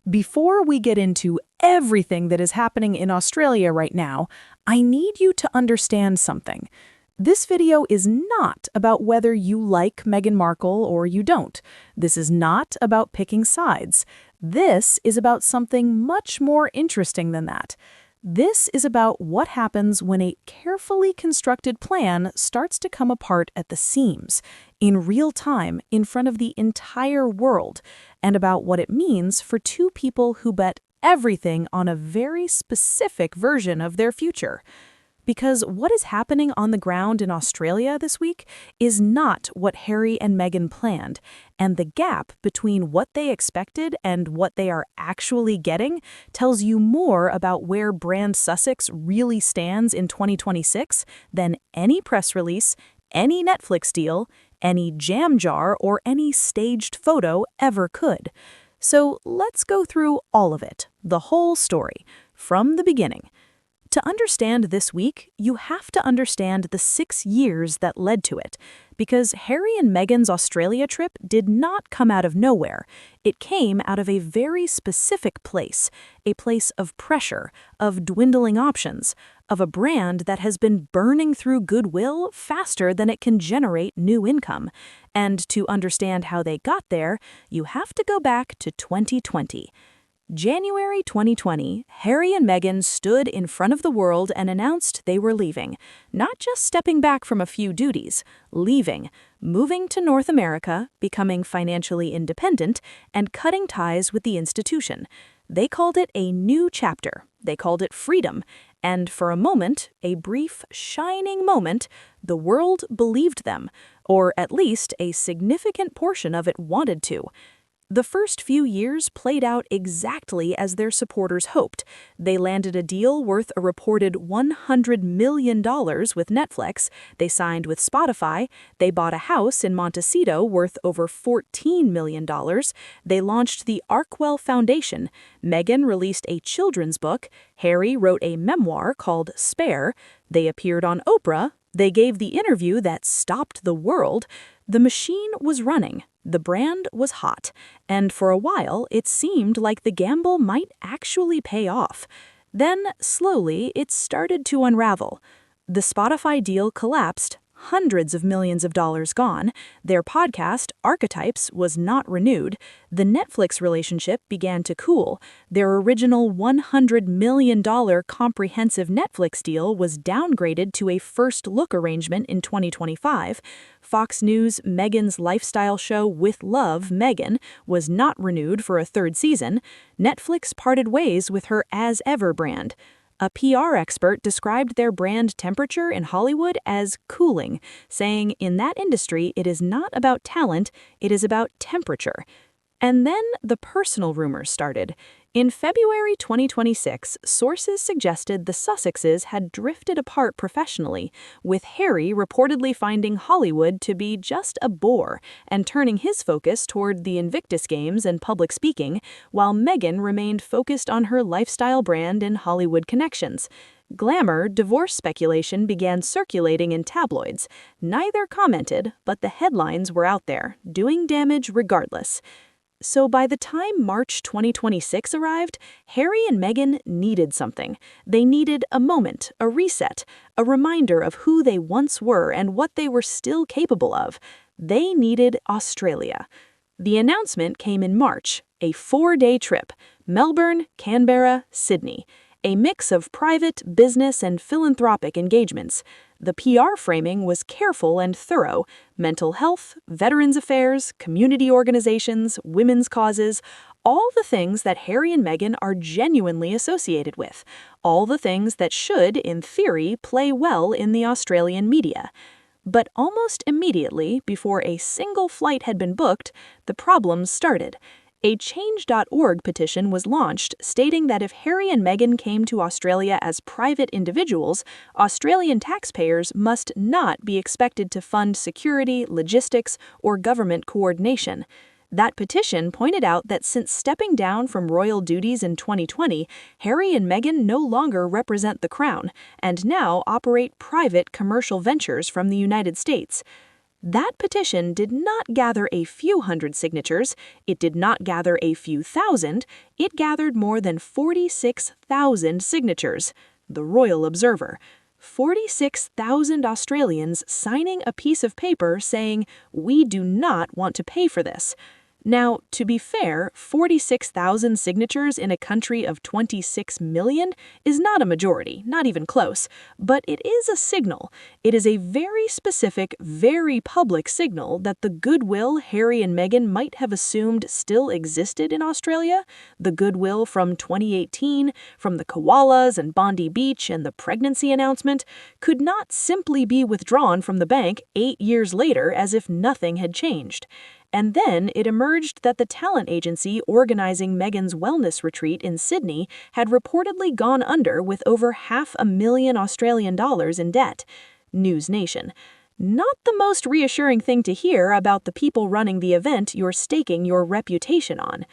Before we get into everything that is happening in Australia right now, I need you to understand something. This video is not about whether you like Meghan Markle or you don't. This is not about picking sides. This is about something much more interesting than that. This is about what happens when a carefully constructed plan starts to come apart at the seams, in real time, in front of the entire world, and about what it means for two people who bet everything on a very specific version of their future. Because what is happening on the ground in Australia this week is not what Harry and Meghan planned, and the gap between what they expected and what they are actually getting tells you more about where brand Sussex really stands in 2026 than any press release, any Netflix deal, any jam jar, or any staged photo ever could. So let's go through all of it, the whole story, from the beginning. To understand this week, you have to understand the 6 years that led to it, because Harry and Meghan's Australia trip did not come out of nowhere. It came out of a very specific place, a place of pressure, of dwindling options, of a brand that has been burning through goodwill faster than it can generate new income. And to understand how they got there, you have to go back to 2020. January 2020, Harry and Meghan stood in front of the world and announced they were leaving. Not just stepping back from a few duties, leaving, moving to North America, becoming financially independent, and cutting ties with the institution. They called it a new chapter. They called it freedom. And for a moment, a brief, shining moment, the world believed them, or at least a significant portion of it wanted to. The first few years played out exactly as their supporters hoped. They landed a deal worth a reported $100 million with Netflix, they signed with Spotify, they bought a house in Montecito worth over $14 million, they launched the Arkwell Foundation, Meghan released a children's book, Harry wrote a memoir called Spare, they appeared on Oprah, they gave the interview that stopped the world. The machine was running. The brand was hot, and for a while it seemed like the gamble might actually pay off. Then, slowly, it started to unravel. The Spotify deal collapsed, hundreds of millions of dollars gone, their podcast, Archetypes, was not renewed, the Netflix relationship began to cool, their original $100 million comprehensive Netflix deal was downgraded to a first-look arrangement in 2025, Fox News' Meghan's lifestyle show With Love, Meghan, was not renewed for a third season, Netflix parted ways with her As Ever brand. A PR expert described their brand temperature in Hollywood as cooling, saying in that industry it is not about talent, it is about temperature. And then the personal rumors started. In February 2026, sources suggested the Sussexes had drifted apart professionally, with Harry reportedly finding Hollywood to be just a bore and turning his focus toward the Invictus Games and public speaking, while Meghan remained focused on her lifestyle brand and Hollywood connections. Glamour divorce speculation began circulating in tabloids. Neither commented, but the headlines were out there, doing damage regardless. So by the time March 2026 arrived, Harry and Meghan needed something. They needed a moment, a reset, a reminder of who they once were and what they were still capable of. They needed Australia. The announcement came in March, a 4-day trip, Melbourne, Canberra, Sydney. A mix of private, business, and philanthropic engagements. The PR framing was careful and thorough. Mental health, veterans affairs, community organizations, women's causes, all the things that Harry and Meghan are genuinely associated with. All the things that should, in theory, play well in the Australian media. But almost immediately, before a single flight had been booked, the problems started. A Change.org petition was launched stating that if Harry and Meghan came to Australia as private individuals, Australian taxpayers must not be expected to fund security, logistics, or government coordination. That petition pointed out that since stepping down from royal duties in 2020, Harry and Meghan no longer represent the crown and now operate private commercial ventures from the United States. That petition did not gather a few hundred signatures, it did not gather a few thousand, it gathered more than 46,000 signatures. The Royal Observer. 46,000 Australians signing a piece of paper saying, "We do not want to pay for this." Now, to be fair, 46,000 signatures in a country of 26 million is not a majority, not even close, but it is a signal. It is a very specific, very public signal that the goodwill Harry and Meghan might have assumed still existed in Australia, the goodwill from 2018, from the koalas and Bondi Beach and the pregnancy announcement, could not simply be withdrawn from the bank 8 years later as if nothing had changed. And then it emerged that the talent agency organizing Meghan's wellness retreat in Sydney had reportedly gone under with over $500,000 Australian dollars in debt. News Nation. Not the most reassuring thing to hear about the people running the event you're staking your reputation on.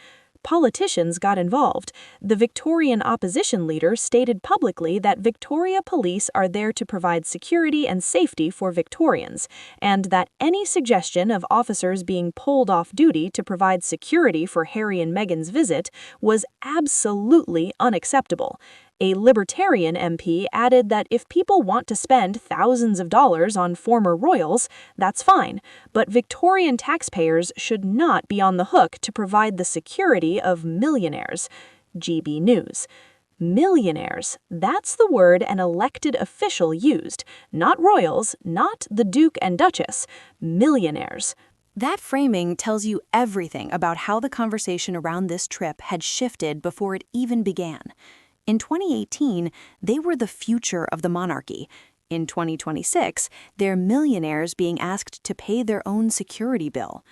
Politicians got involved. The Victorian opposition leader stated publicly that Victoria Police are there to provide security and safety for Victorians, and that any suggestion of officers being pulled off duty to provide security for Harry and Meghan's visit was absolutely unacceptable. A Libertarian MP added that if people want to spend thousands of dollars on former royals, that's fine, but Victorian taxpayers should not be on the hook to provide the security of millionaires. GB News. Millionaires. That's the word an elected official used. Not royals, not the Duke and Duchess. Millionaires. That framing tells you everything about how the conversation around this trip had shifted before it even began. In 2018, they were the future of the monarchy. In 2026, they're millionaires being asked to pay their own security bill.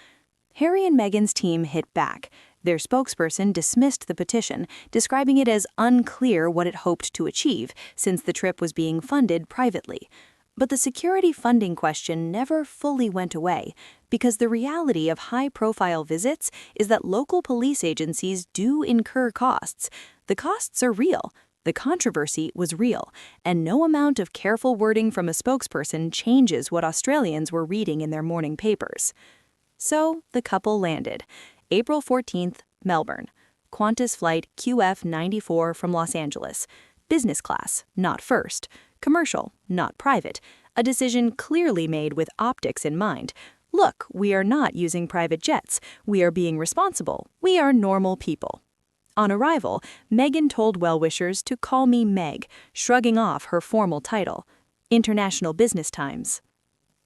Harry and Meghan's team hit back. Their spokesperson dismissed the petition, describing it as unclear what it hoped to achieve, since the trip was being funded privately. But the security funding question never fully went away, because the reality of high-profile visits is that local police agencies do incur costs. The costs are real. The controversy was real, and no amount of careful wording from a spokesperson changes what Australians were reading in their morning papers. So the couple landed. April 14th, Melbourne. Qantas flight QF94 from Los Angeles. Business class, not first. Commercial, not private. A decision clearly made with optics in mind. Look, we are not using private jets. We are being responsible. We are normal people. On arrival, Meghan told well-wishers to call me Meg, shrugging off her formal title. International Business Times.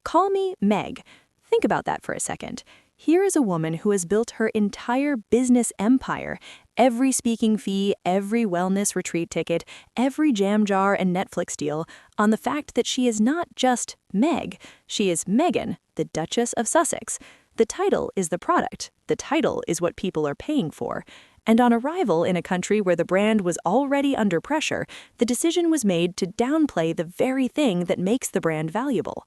Call me Meg. Think about that for a second. Here is a woman who has built her entire business empire, every speaking fee, every wellness retreat ticket, every jam jar and Netflix deal, on the fact that she is not just Meg, she is Meghan, the Duchess of Sussex. The title is the product. The title is what people are paying for. And on arrival in a country where the brand was already under pressure, the decision was made to downplay the very thing that makes the brand valuable.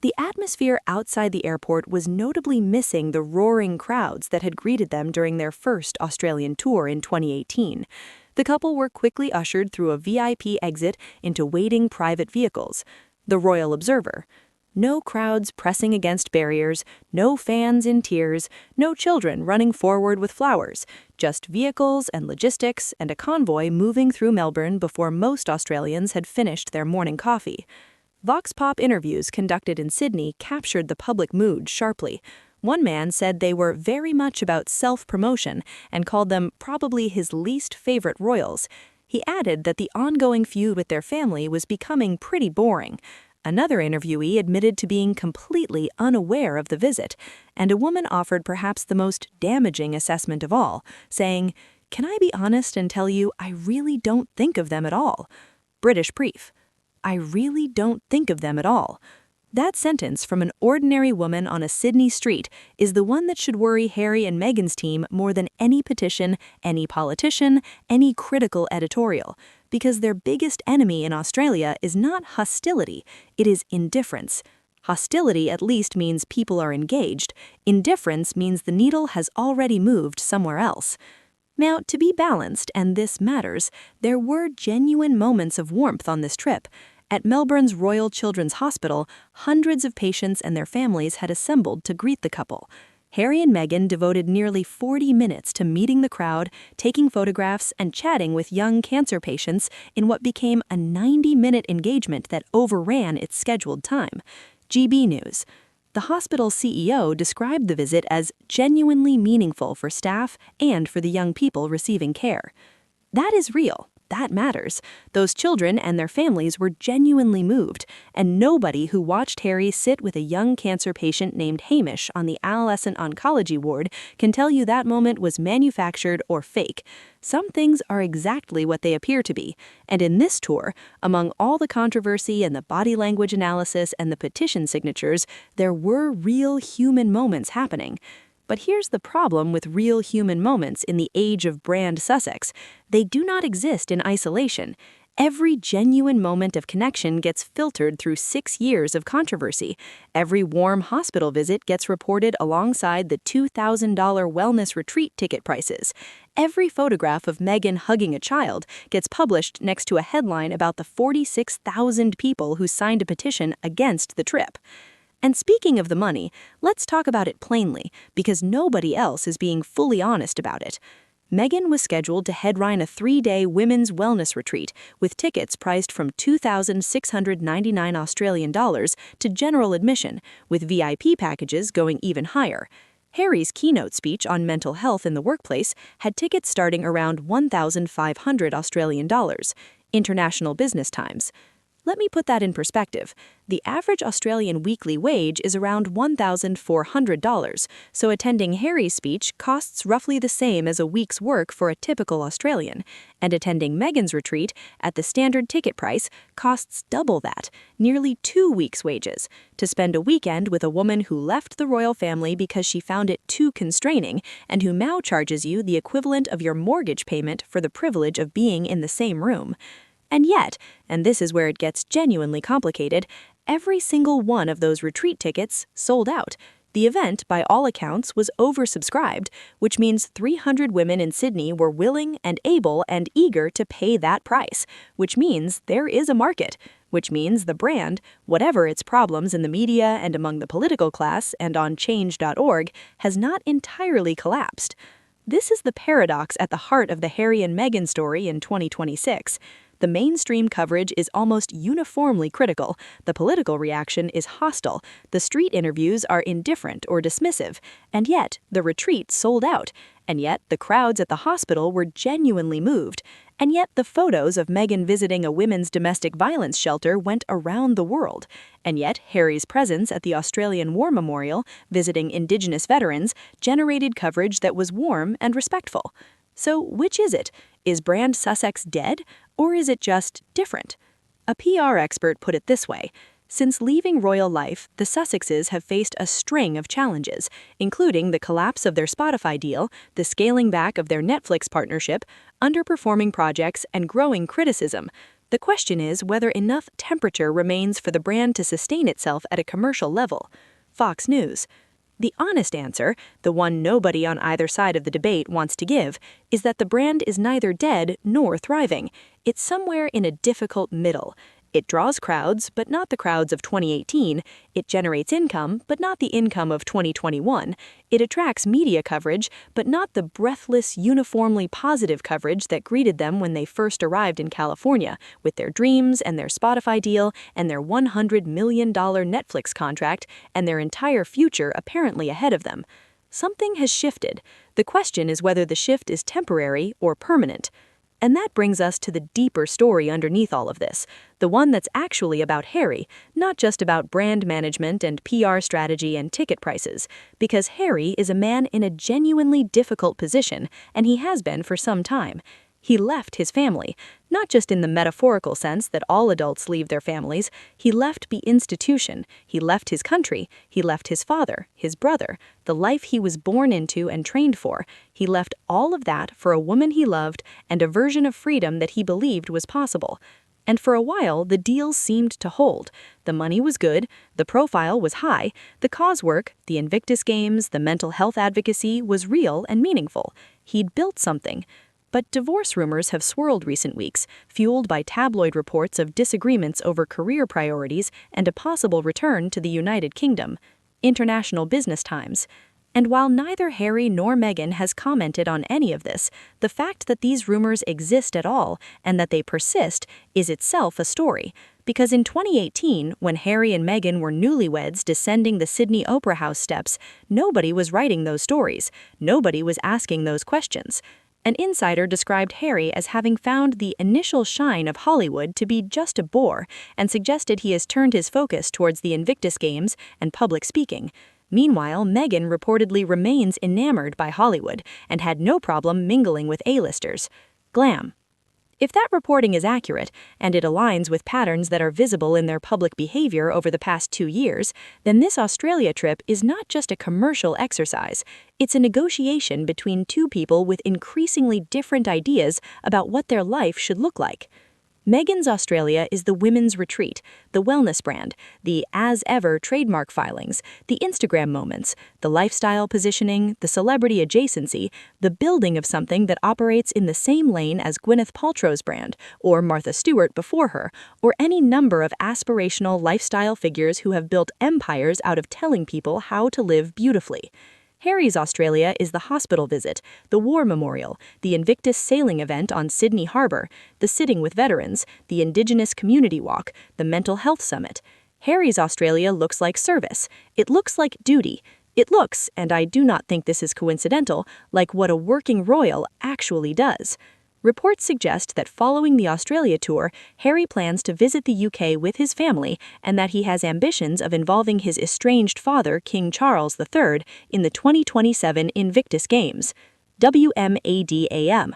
The atmosphere outside the airport was notably missing the roaring crowds that had greeted them during their first Australian tour in 2018. The couple were quickly ushered through a VIP exit into waiting private vehicles. The Royal Observer. No crowds pressing against barriers, no fans in tears, no children running forward with flowers, just vehicles and logistics and a convoy moving through Melbourne before most Australians had finished their morning coffee. Vox Pop interviews conducted in Sydney captured the public mood sharply. One man said they were very much about self-promotion and called them probably his least favorite royals. He added that the ongoing feud with their family was becoming pretty boring. Another interviewee admitted to being completely unaware of the visit, and a woman offered perhaps the most damaging assessment of all, saying, "Can I be honest and tell you I really don't think of them at all?" British brief. I really don't think of them at all. That sentence from an ordinary woman on a Sydney street is the one that should worry Harry and Meghan's team more than any petition, any politician, any critical editorial, because their biggest enemy in Australia is not hostility, it is indifference. Hostility at least means people are engaged. Indifference means the needle has already moved somewhere else. Now, to be balanced, and this matters, there were genuine moments of warmth on this trip. At Melbourne's Royal Children's Hospital, hundreds of patients and their families had assembled to greet the couple. Harry and Meghan devoted nearly 40 minutes to meeting the crowd, taking photographs, and chatting with young cancer patients in what became a 90-minute engagement that overran its scheduled time. GB News. The hospital's CEO described the visit as genuinely meaningful for staff and for the young people receiving care. That is real. That matters. Those children and their families were genuinely moved, and nobody who watched Harry sit with a young cancer patient named Hamish on the adolescent oncology ward can tell you that moment was manufactured or fake. Some things are exactly what they appear to be, and in this tour, among all the controversy and the body language analysis and the petition signatures, there were real human moments happening. But here's the problem with real human moments in the age of brand Sussex. They do not exist in isolation. Every genuine moment of connection gets filtered through 6 years of controversy. Every warm hospital visit gets reported alongside the $2,000 wellness retreat ticket prices. Every photograph of Meghan hugging a child gets published next to a headline about the 46,000 people who signed a petition against the trip. And speaking of the money, let's talk about it plainly, because nobody else is being fully honest about it. Meghan was scheduled to headline a 3-day women's wellness retreat with tickets priced from $2,699 Australian dollars to general admission, with VIP packages going even higher. Harry's keynote speech on mental health in the workplace had tickets starting around 1,500 Australian dollars. International Business Times. Let me put that in perspective. The average Australian weekly wage is around $1,400, so attending Harry's speech costs roughly the same as a week's work for a typical Australian, and attending Meghan's retreat at the standard ticket price costs double that, nearly 2 weeks' wages. To spend a weekend with a woman who left the royal family because she found it too constraining and who now charges you the equivalent of your mortgage payment for the privilege of being in the same room. And yet, and this is where it gets genuinely complicated, every single one of those retreat tickets sold out. The event, by all accounts, was oversubscribed, which means 300 women in Sydney were willing and able and eager to pay that price, which means there is a market, which means the brand, whatever its problems in the media and among the political class and on change.org, has not entirely collapsed. This is the paradox at the heart of the Harry and Meghan story in 2026. The mainstream coverage is almost uniformly critical, the political reaction is hostile, the street interviews are indifferent or dismissive, and yet the retreat sold out, and yet the crowds at the hospital were genuinely moved, and yet the photos of Meghan visiting a women's domestic violence shelter went around the world, and yet Harry's presence at the Australian War Memorial, visiting Indigenous veterans, generated coverage that was warm and respectful. So which is it? Is brand Sussex dead, or is it just different? A PR expert put it this way: since leaving royal life, the Sussexes have faced a string of challenges, including the collapse of their Spotify deal, the scaling back of their Netflix partnership, underperforming projects, and growing criticism. The question is whether enough temperature remains for the brand to sustain itself at a commercial level. Fox News. The honest answer, the one nobody on either side of the debate wants to give, is that the brand is neither dead nor thriving. It's somewhere in a difficult middle. It draws crowds, but not the crowds of 2018. It generates income, but not the income of 2021. It attracts media coverage, but not the breathless, uniformly positive coverage that greeted them when they first arrived in California, with their dreams and their Spotify deal and their $100 million Netflix contract and their entire future apparently ahead of them. Something has shifted. The question is whether the shift is temporary or permanent. And that brings us to the deeper story underneath all of this, the one that's actually about Harry, not just about brand management and PR strategy and ticket prices, because Harry is a man in a genuinely difficult position, and he has been for some time. He left his family, not just in the metaphorical sense that all adults leave their families. He left the institution, he left his country, he left his father, his brother, the life he was born into and trained for. He left all of that for a woman he loved and a version of freedom that he believed was possible. And for a while, the deals seemed to hold. The money was good, the profile was high, the cause work, the Invictus Games, the mental health advocacy was real and meaningful. He'd built something. But divorce rumors have swirled recent weeks, fueled by tabloid reports of disagreements over career priorities and a possible return to the United Kingdom. International Business Times. And while neither Harry nor Meghan has commented on any of this, the fact that these rumors exist at all and that they persist is itself a story. Because in 2018, when Harry and Meghan were newlyweds descending the Sydney Opera House steps, nobody was writing those stories. Nobody was asking those questions. An insider described Harry as having found the initial shine of Hollywood to be just a bore and suggested he has turned his focus towards the Invictus Games and public speaking. Meanwhile, Meghan reportedly remains enamored by Hollywood and had no problem mingling with A-listers. Glam. If that reporting is accurate, and it aligns with patterns that are visible in their public behavior over the past 2 years, then this Australia trip is not just a commercial exercise. It's a negotiation between two people with increasingly different ideas about what their life should look like. Meghan's Australia is the women's retreat, the wellness brand, the as-ever trademark filings, the Instagram moments, the lifestyle positioning, the celebrity adjacency, the building of something that operates in the same lane as Gwyneth Paltrow's brand, or Martha Stewart before her, or any number of aspirational lifestyle figures who have built empires out of telling people how to live beautifully. Harry's Australia is the hospital visit, the war memorial, the Invictus sailing event on Sydney Harbour, the sitting with veterans, the Indigenous community walk, the mental health summit. Harry's Australia looks like service. It looks like duty. It looks, and I do not think this is coincidental, like what a working royal actually does. Reports suggest that following the Australia tour, Harry plans to visit the UK with his family and that he has ambitions of involving his estranged father, King Charles III, in the 2027 Invictus Games. WMADAM.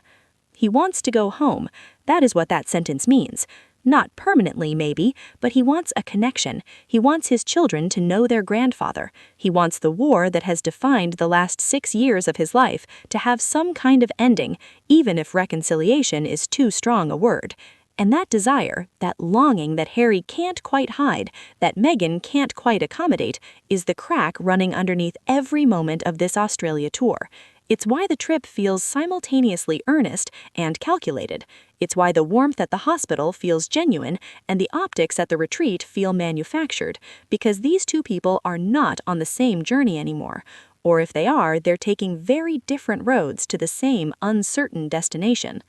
He wants to go home. That is what that sentence means. Not permanently, maybe, but he wants a connection. He wants his children to know their grandfather. He wants the war that has defined the last 6 years of his life to have some kind of ending, even if reconciliation is too strong a word. And that desire, that longing that Harry can't quite hide, that Meghan can't quite accommodate, is the crack running underneath every moment of this Australia tour. It's why the trip feels simultaneously earnest and calculated. It's why the warmth at the hospital feels genuine and the optics at the retreat feel manufactured, because these two people are not on the same journey anymore. Or if they are, they're taking very different roads to the same uncertain destination.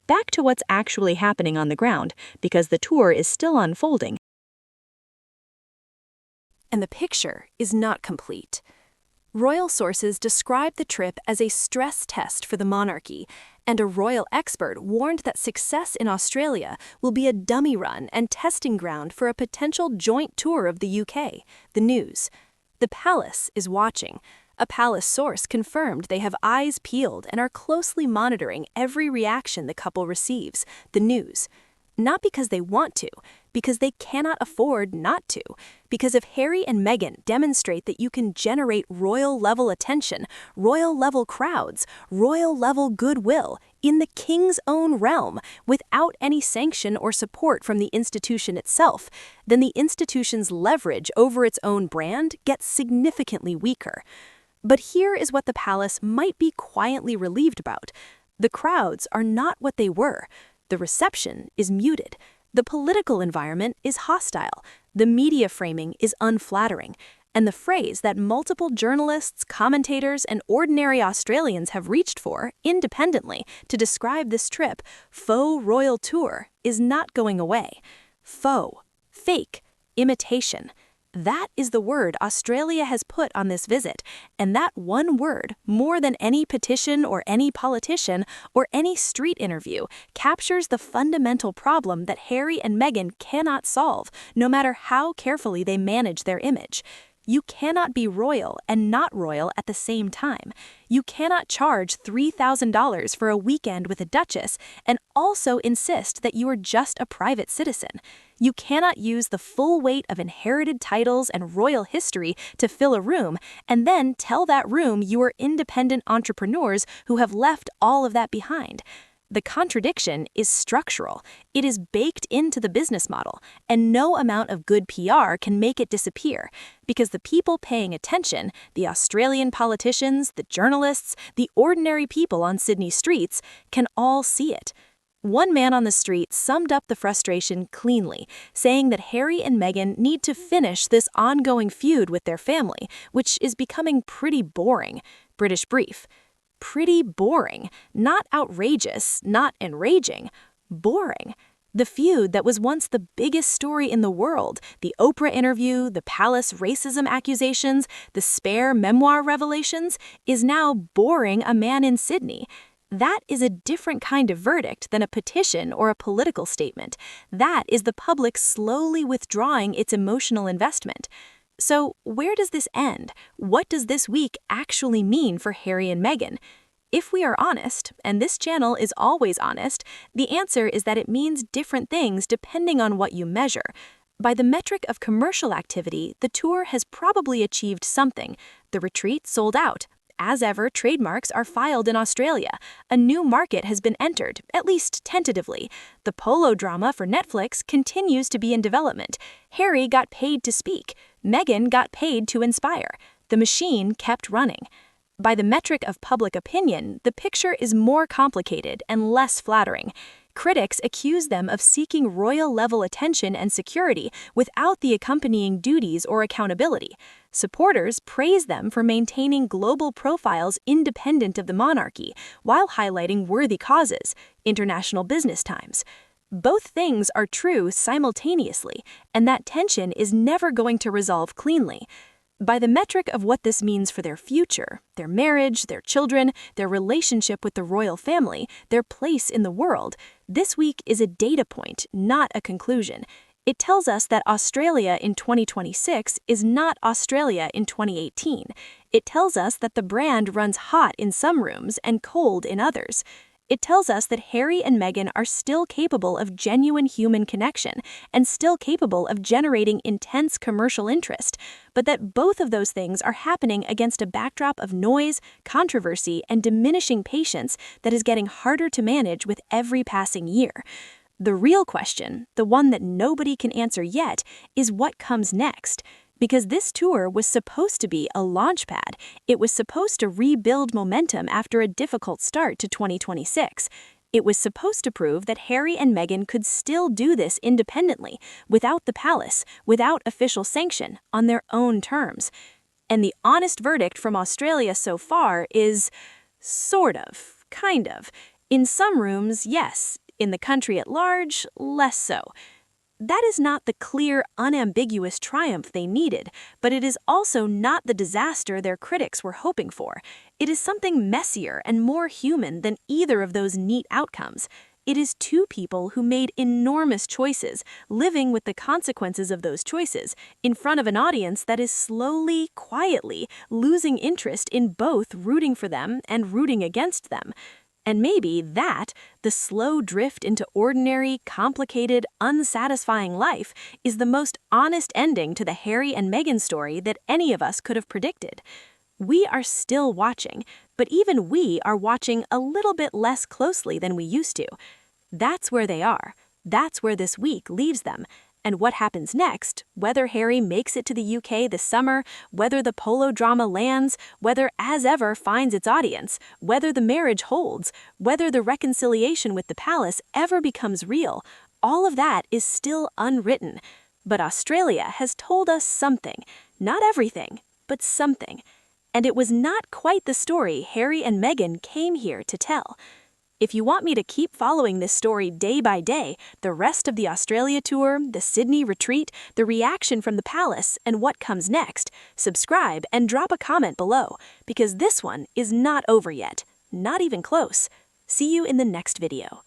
Back to what's actually happening on the ground, because the tour is still unfolding. And the picture is not complete. Royal sources describe the trip as a stress test for the monarchy, and a royal expert warned that success in Australia will be a dummy run and testing ground for a potential joint tour of the UK. The news. The palace is watching. A palace source confirmed they have eyes peeled and are closely monitoring every reaction the couple receives. The news. Not because they want to, because they cannot afford not to. Because if Harry and Meghan demonstrate that you can generate royal-level attention, royal-level crowds, royal-level goodwill in the king's own realm without any sanction or support from the institution itself, then the institution's leverage over its own brand gets significantly weaker. But here is what the palace might be quietly relieved about. The crowds are not what they were. The reception is muted. The political environment is hostile. The media framing is unflattering. And the phrase that multiple journalists, commentators, and ordinary Australians have reached for, independently, to describe this trip, faux royal tour, is not going away. Faux, fake, imitation. That is the word Australia has put on this visit, and that one word, more than any petition or any politician or any street interview, captures the fundamental problem that Harry and Meghan cannot solve, no matter how carefully they manage their image. You cannot be royal and not royal at the same time. You cannot charge $3,000 for a weekend with a duchess and also insist that you are just a private citizen. You cannot use the full weight of inherited titles and royal history to fill a room and then tell that room you are independent entrepreneurs who have left all of that behind. The contradiction is structural. It is baked into the business model, and no amount of good PR can make it disappear, because the people paying attention, the Australian politicians, the journalists, the ordinary people on Sydney streets, can all see it. One man on the street summed up the frustration cleanly, saying that Harry and Meghan need to finish this ongoing feud with their family, which is becoming pretty boring. British Brief. Pretty boring. Not outrageous, not enraging. Boring. The feud that was once the biggest story in the world, the Oprah interview, the palace racism accusations, the Spare memoir revelations, is now boring a man in Sydney. That is a different kind of verdict than a petition or a political statement. That is the public slowly withdrawing its emotional investment. So, where does this end? What does this week actually mean for Harry and Meghan? If we are honest, and this channel is always honest, the answer is that it means different things depending on what you measure. By the metric of commercial activity, the tour has probably achieved something. The retreat sold out. As ever, trademarks are filed in Australia. A new market has been entered, at least tentatively. The polo drama for Netflix continues to be in development. Harry got paid to speak. Meghan got paid to inspire. The machine kept running. By the metric of public opinion, the picture is more complicated and less flattering. Critics accuse them of seeking royal-level attention and security without the accompanying duties or accountability. Supporters praise them for maintaining global profiles independent of the monarchy, while highlighting worthy causes. International Business Times. Both things are true simultaneously, and that tension is never going to resolve cleanly. By the metric of what this means for their future, their marriage, their children, their relationship with the royal family, their place in the world, this week is a data point, not a conclusion. It tells us that Australia in 2026 is not Australia in 2018. It tells us that the brand runs hot in some rooms and cold in others. It tells us that Harry and Meghan are still capable of genuine human connection and still capable of generating intense commercial interest, but that both of those things are happening against a backdrop of noise, controversy, and diminishing patience that is getting harder to manage with every passing year. The real question, the one that nobody can answer yet, is what comes next. Because this tour was supposed to be a launchpad. It was supposed to rebuild momentum after a difficult start to 2026. It was supposed to prove that Harry and Meghan could still do this independently, without the palace, without official sanction, on their own terms. And the honest verdict from Australia so far is sort of, kind of. In some rooms, yes. In the country at large, less so. That is not the clear, unambiguous triumph they needed, but it is also not the disaster their critics were hoping for. It is something messier and more human than either of those neat outcomes. It is two people who made enormous choices, living with the consequences of those choices, in front of an audience that is slowly, quietly, losing interest in both rooting for them and rooting against them. And maybe that, the slow drift into ordinary, complicated, unsatisfying life, is the most honest ending to the Harry and Meghan story that any of us could have predicted. We are still watching, but even we are watching a little bit less closely than we used to. That's where they are. That's where this week leaves them. And what happens next, whether Harry makes it to the UK this summer, whether the polo drama lands, whether As Ever finds its audience, whether the marriage holds, whether the reconciliation with the palace ever becomes real, all of that is still unwritten. But Australia has told us something, not everything, but something. And it was not quite the story Harry and Meghan came here to tell. If you want me to keep following this story day by day, the rest of the Australia tour, the Sydney retreat, the reaction from the palace, and what comes next, subscribe and drop a comment below, because this one is not over yet. Not even close. See you in the next video.